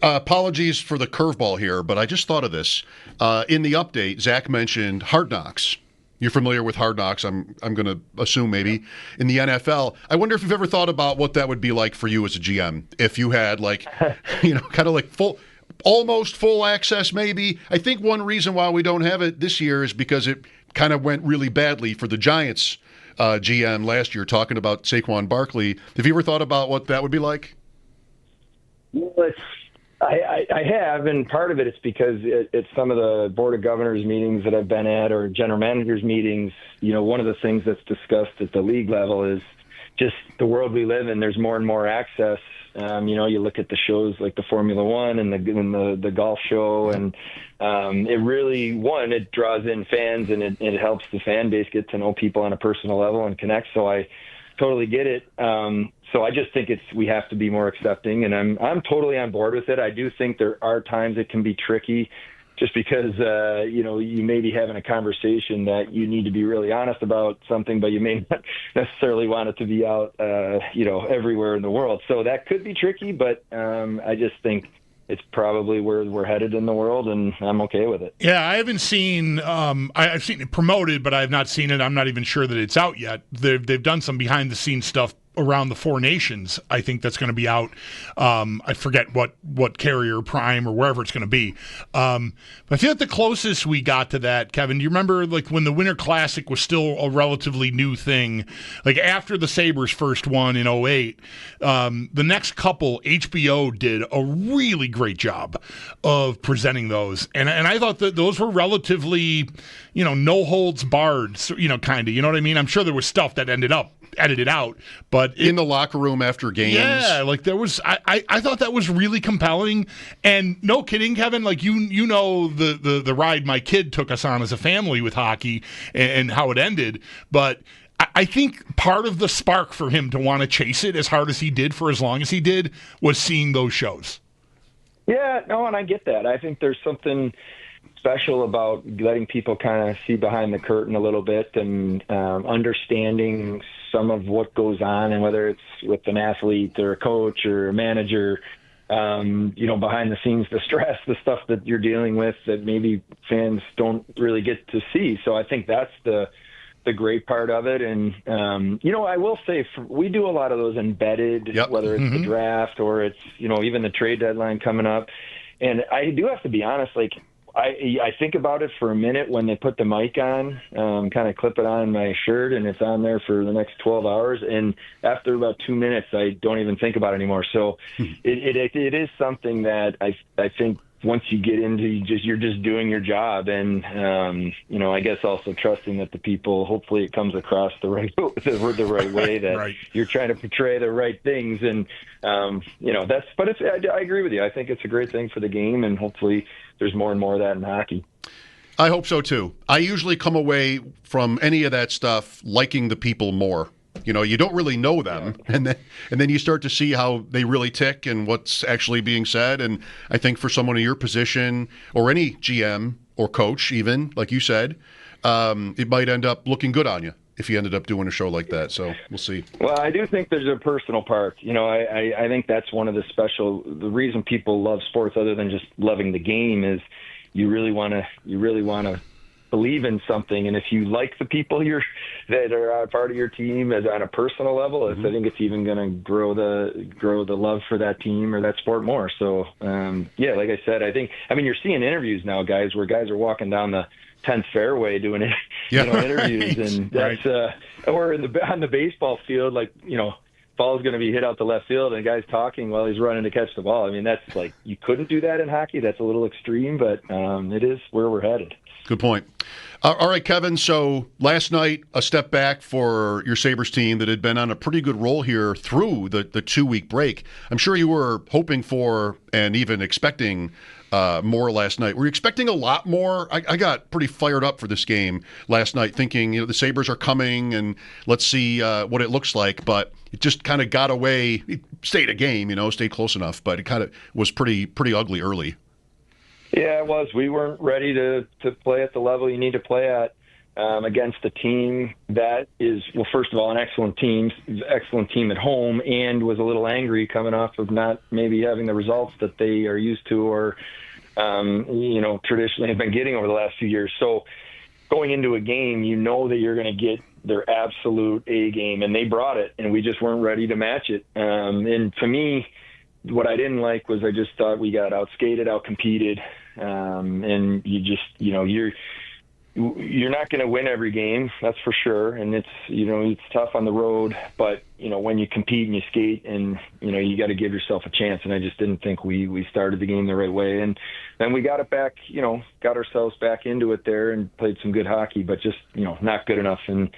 apologies for the curveball here, but I just thought of this. In the update, Zach mentioned Hard Knocks. You're familiar with Hard Knocks, I'm going to assume maybe, in the NFL. I wonder if you've ever thought about what that would be like for you as a GM, if you had kind of like almost full access maybe. I think one reason why we don't have it this year is because it kind of went really badly for the Giants GM last year, talking about Saquon Barkley. Have you ever thought about what that would be like? Well, I have, and part of it is because it's some of the Board of Governors meetings that I've been at or general managers meetings. One of the things that's discussed at the league level is just the world we live in. There's more and more access. You look at the shows like the Formula One and the golf show, and it really, it draws in fans and it helps the fan base get to know people on a personal level and connect. So I totally get it. So I just think we have to be more accepting, and I'm totally on board with it. I do think there are times it can be tricky, just because you may be having a conversation that you need to be really honest about something, but you may not necessarily want it to be out everywhere in the world. So that could be tricky, but I just think it's probably where we're headed in the world, and I'm okay with it. Yeah, I haven't seen I've seen it promoted, but I have not seen it. I'm not even sure that it's out yet. They've done some behind-the-scenes stuff around the Four Nations. I think that's going to be out. I forget what carrier, Prime, or wherever it's going to be. But I feel like the closest we got to that, Kevin, do you remember like when the Winter Classic was still a relatively new thing? Like after the Sabres first won in '08, the next couple, HBO did a really great job of presenting those. And I thought that those were relatively, no holds barred, kind of, you know what I mean? I'm sure there was stuff that ended up edited out, but in the locker room after games, there was. I thought that was really compelling, and no kidding, Kevin. Like the ride my kid took us on as a family with hockey and how it ended, but I think part of the spark for him to want to chase it as hard as he did for as long as he did was seeing those shows. Yeah, no, and I get that. I think there's something special about letting people kind of see behind the curtain a little bit and understanding some of what goes on, and whether it's with an athlete or a coach or a manager, behind the scenes, the stress, the stuff that you're dealing with that maybe fans don't really get to see. So I think that's the great part of it. And, I will say we do a lot of those embedded, whether it's the draft or it's, even the trade deadline coming up. And I do have to be honest, like, I think about it for a minute when they put the mic on, kind of clip it on my shirt, and it's on there for the next 12 hours. And after about 2 minutes, I don't even think about it anymore. So it is something that I think once you get into, you're just doing your job. And, I guess also trusting that the people, hopefully it comes across the right way, that right. You're trying to portray the right things. And, I agree with you. I think it's a great thing for the game, and hopefully there's more and more of that in hockey. I hope so too. I usually come away from any of that stuff liking the people more. You don't really know them, and then you start to see how they really tick and what's actually being said. And I think for someone in your position, or any GM or coach even, like you said, it might end up looking good on you if you ended up doing a show like that. So we'll see. Well, I do think there's a personal part. I think that's one of the reason people love sports, other than just loving the game, is you really want to believe in something. And if you like the people that are part of your team as on a personal level, I think it's even going to grow the love for that team or that sport more. So, like I said, you're seeing interviews now, guys, where guys are walking down the 10th fairway doing interviews, and that's or on the baseball field, like, ball's going to be hit out to left field and the guy's talking while he's running to catch the ball. I mean, that's like, you couldn't do that in hockey. That's a little extreme, but it is where we're headed. Good point. All right, Kevin, so last night, a step back for your Sabres team that had been on a pretty good roll here through the 2-week break. I'm sure you were hoping for and even expecting more last night. Were you expecting a lot more? I got pretty fired up for this game last night, thinking, the Sabres are coming and let's see what it looks like. But it just kind of got away. It stayed a game, stayed close enough, but it kind of was pretty ugly early. Yeah, it was. We weren't ready to play at the level you need to play at. against a team that is, well, first of all, an excellent team at home, and was a little angry coming off of not maybe having the results that they are used to or, traditionally have been getting over the last few years. So going into a game, you know that you're going to get their absolute A game, and they brought it, and we just weren't ready to match it. And to me, what I didn't like was I just thought we got outskated, outcompeted, and you just, you're not going to win every game, that's for sure. And it's tough on the road, but when you compete and you skate, and you got to give yourself a chance. And I just didn't think we started the game the right way. And then we got it back, got ourselves back into it there and played some good hockey, but just not good enough. And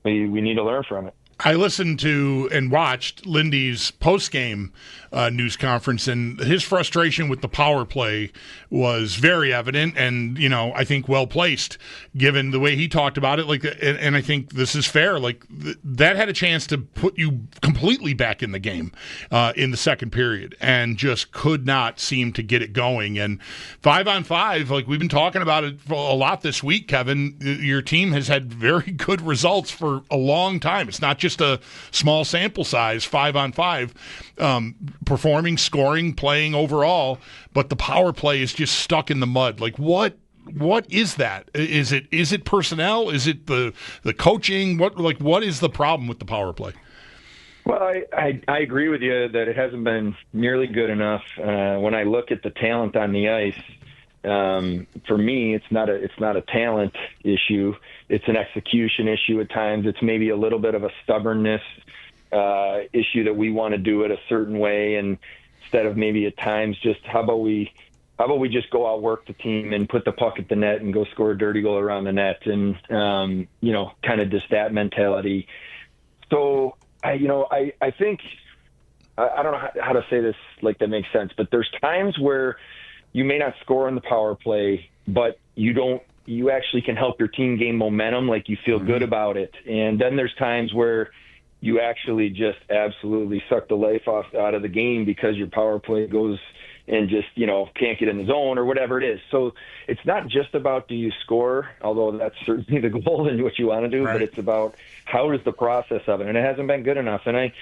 we need to learn from it. I listened to and watched Lindy's post-game news conference, and his frustration with the power play was very evident and, I think well-placed given the way he talked about it. And I think this is fair. That had a chance to put you completely back in the game in the second period and just could not seem to get it going. And 5-on-5, we've been talking about it for a lot this week, Kevin, your team has had very good results for a long time. It's not just a small sample size, 5-on-5, performing, scoring, playing overall, but the power play is just stuck in the mud. What is that? Is it personnel? Is it the coaching? What is the problem with the power play? Well, I agree with you that it hasn't been nearly good enough. When I look at the talent on the ice, for me, it's not a talent issue. It's an execution issue at times. It's maybe a little bit of a stubbornness issue that we want to do it a certain way, and instead of maybe at times just how about we just go outwork the team and put the puck at the net and go score a dirty goal around the net, and kind of just that mentality. So I think I don't know how to say this that makes sense, but there's times where you may not score on the power play, but you actually can help your team gain momentum, you feel good about it. And then there's times where you actually just absolutely suck the life out of the game because your power play goes and just, can't get in the zone or whatever it is. So it's not just about do you score, although that's certainly the goal and what you want to do, right. But it's about how is the process of it. And it hasn't been good enough. And I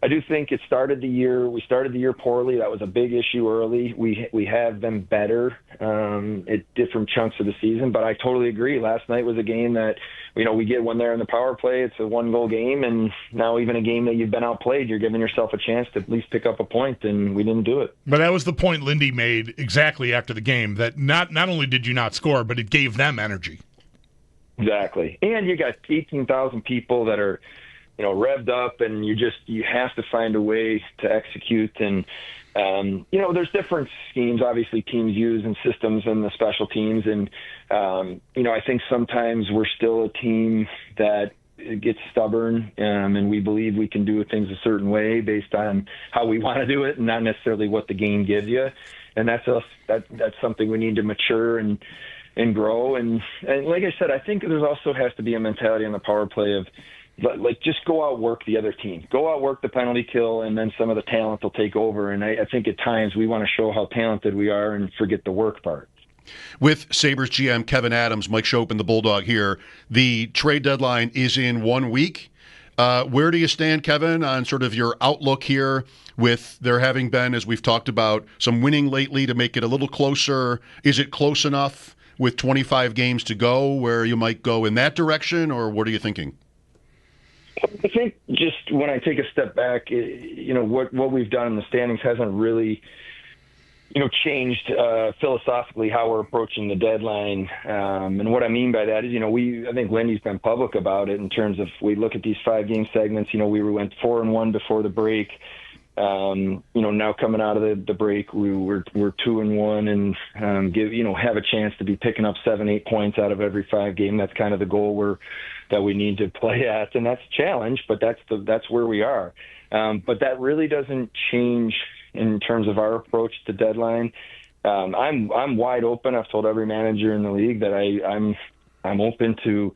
do think we started the year poorly. That was a big issue early. We have been better at different chunks of the season, but I totally agree. Last night was a game that, we get one there in the power play. It's a 1-goal game, and now even a game that you've been outplayed, you're giving yourself a chance to at least pick up a point, and we didn't do it. But that was the point Lindy made exactly after the game, that not only did you not score, but it gave them energy. Exactly. And you got 18,000 people that are revved up, and you have to find a way to execute. And, there's different schemes, obviously, teams use and systems and the special teams. And, I think sometimes we're still a team that gets stubborn, and we believe we can do things a certain way based on how we want to do it and not necessarily what the game gives you. And that's something we need to mature and grow. And like I said, I think there's also has to be a mentality on the power play of, just go outwork the other team. Go outwork the penalty kill, and then some of the talent will take over. And I think at times we want to show how talented we are and forget the work part. With Sabres GM Kevyn Adams, Mike Schopp, and the Bulldog here, the trade deadline is in 1 week. Where do you stand, Kevin, on sort of your outlook here with there having been, as we've talked about, some winning lately to make it a little closer? Is it close enough with 25 games to go where you might go in that direction, or what are you thinking? I think just when I take a step back, what we've done in the standings hasn't really, changed philosophically how we're approaching the deadline. And what I mean by that is, I think Lindy's been public about it in terms of we look at these 5-game segments. We went 4-1 before the break. Now coming out of the break, we're 2-1 and have a chance to be picking up 7-8 points out of every 5 game. That's kind of the goal that we need to play at, and that's a challenge, but that's where we are. But that really doesn't change in terms of our approach to deadline. I'm wide open. I've told every manager in the league that I'm open to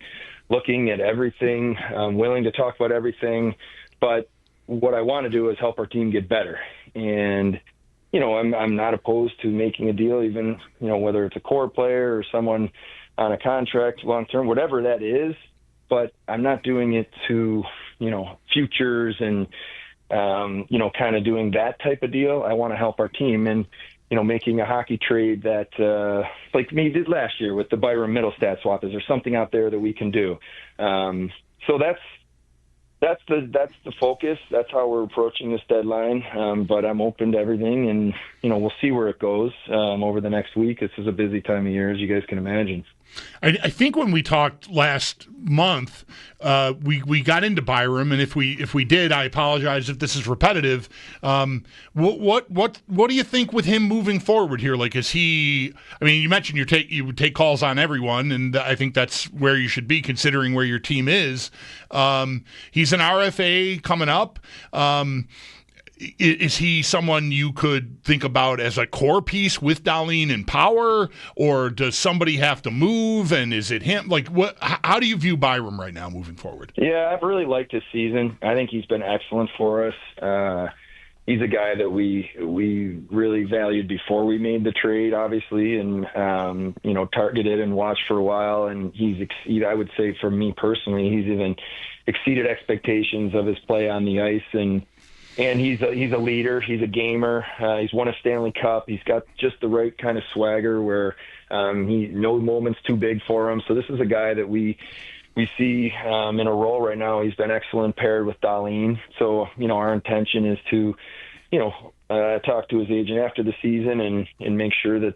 looking at everything. I'm willing to talk about everything, but what I want to do is help our team get better. And, I'm not opposed to making a deal, even, whether it's a core player or someone on a contract long term, whatever that is. But I'm not doing it to, futures and, kind of doing that type of deal. I want to help our team and, making a hockey trade that, like me did last year with the Byram Middlestat swap. Is there something out there that we can do? So that's the focus. That's how we're approaching this deadline. But I'm open to everything, and we'll see where it goes over the next week. This is a busy time of year, as you guys can imagine. I think when we talked last month, we got into Byram, and if we did, I apologize if this is repetitive. What do you think with him moving forward here? Like, is he? I mean, you mentioned you would take calls on everyone, and I think that's where you should be considering where your team is. He's an RFA coming up. Is he someone you could think about as a core piece with Dahlin and Power, or does somebody have to move? And is it him? Like, what? How do you view Byram right now moving forward? Yeah, I've really liked his season. I think he's been excellent for us. He's a guy that we really valued before we made the trade, obviously, and targeted and watched for a while. And he's exceeded. I would say, for me personally, he's even exceeded expectations of his play on the ice. And he's a leader. He's a gamer. He's won a Stanley Cup. He's got just the right kind of swagger where no moment's too big for him. So this is a guy that we see in a role right now. He's been excellent paired with Dahlin. So, our intention is to, talk to his agent after the season and make sure that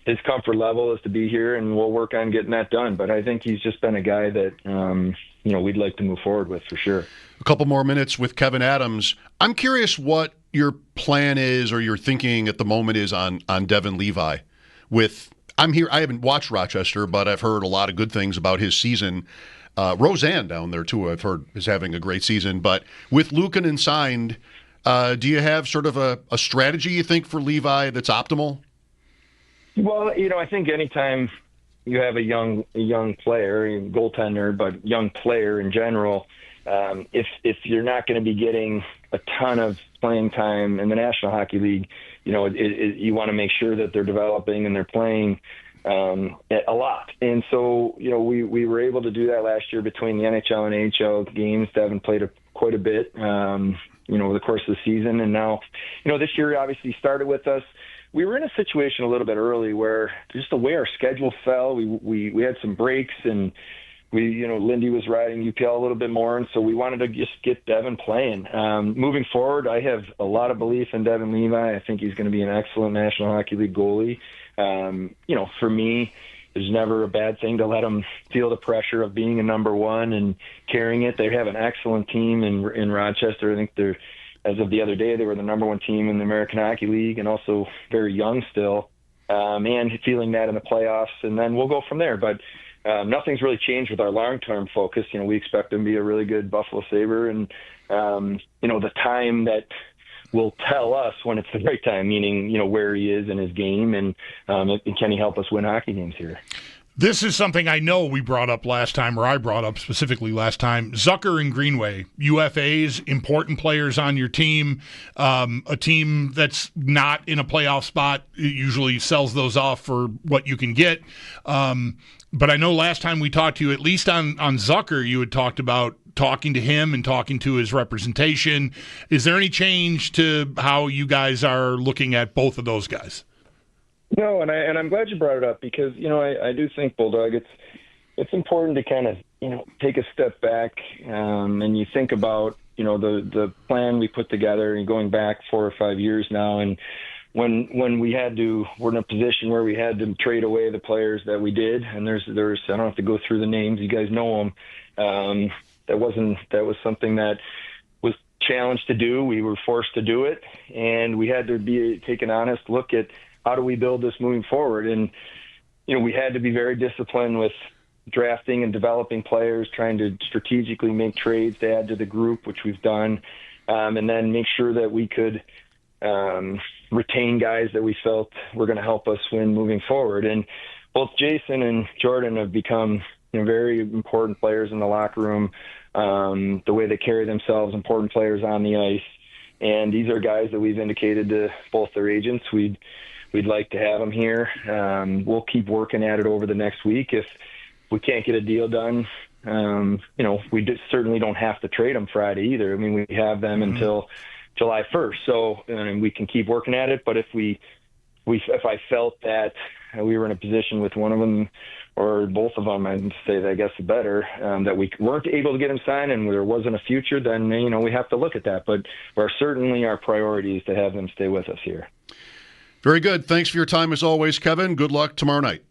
his comfort level is to be here, and we'll work on getting that done. But I think he's just been a guy that, we'd like to move forward with for sure. A couple more minutes with Kevyn Adams. I'm curious what your plan is or your thinking at the moment is on Devon Levi. I'm here. I haven't watched Rochester, but I've heard a lot of good things about his season. Roseanne down there too, I've heard, is having a great season. But with Luukkonen signed, do you have sort of a strategy you think for Levi that's optimal? Well, I think anytime you have a young player, a goaltender, but young player in general, if you're not going to be getting a ton of playing time in the National Hockey League, you want to make sure that they're developing and they're playing a lot. And so, we were able to do that last year between the NHL and AHL games. Devon played quite a bit, over the course of the season. And now, this year obviously started with us. We were in a situation a little bit early where just the way our schedule fell, we had some breaks, and Lindy was riding UPL a little bit more, and so we wanted to just get Devon playing. Moving forward, I have a lot of belief in Devon Levi. I think he's going to be an excellent National Hockey League goalie. For me, there's never a bad thing to let him feel the pressure of being a number one and carrying it. They have an excellent team in Rochester. I think they're, as of the other day, they were the number one team in the American Hockey League, and also very young still, and feeling that in the playoffs. And then we'll go from there. But nothing's really changed with our long-term focus. We expect him to be a really good Buffalo Sabre, and the time that will tell us when it's the right time, meaning where he is in his game, and can he help us win hockey games here. This is something I know we brought up last time, or I brought up specifically last time. Zucker and Greenway, UFAs, important players on your team. A team that's not in a playoff spot usually sells those off for what you can get. But I know last time we talked to you, at least on Zucker, you had talked about talking to him and talking to his representation. Is there any change to how you guys are looking at both of those guys? No, and I'm glad you brought it up because, I do think, Bulldog, it's important to kind of, take a step back and you think about, the plan we put together and going back 4 or 5 years now. And when we're in a position where we had to trade away the players that we did, and there's I don't have to go through the names, you guys know them. That was something that was challenged to do. We were forced to do it, and we had to take an honest look at how do we build this moving forward. And, we had to be very disciplined with drafting and developing players, trying to strategically make trades to add to the group, which we've done, and then make sure that we could retain guys that we felt were going to help us win moving forward. And both Jason and Jordan have become very important players in the locker room, the way they carry themselves, important players on the ice. And these are guys that we've indicated to both their agents we'd we'd like to have him here. We'll keep working at it over the next week. If we can't get a deal done, we certainly don't have to trade them Friday either. I mean, we have them until July 1st, so we can keep working at it. But if if I felt that we were in a position with one of them or both of them, I'd say that I guess the better, that we weren't able to get him signed and there wasn't a future, then we have to look at that. But certainly our priority is to have them stay with us here. Very good. Thanks for your time as always, Kevyn. Good luck tomorrow night.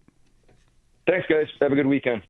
Thanks, guys. Have a good weekend.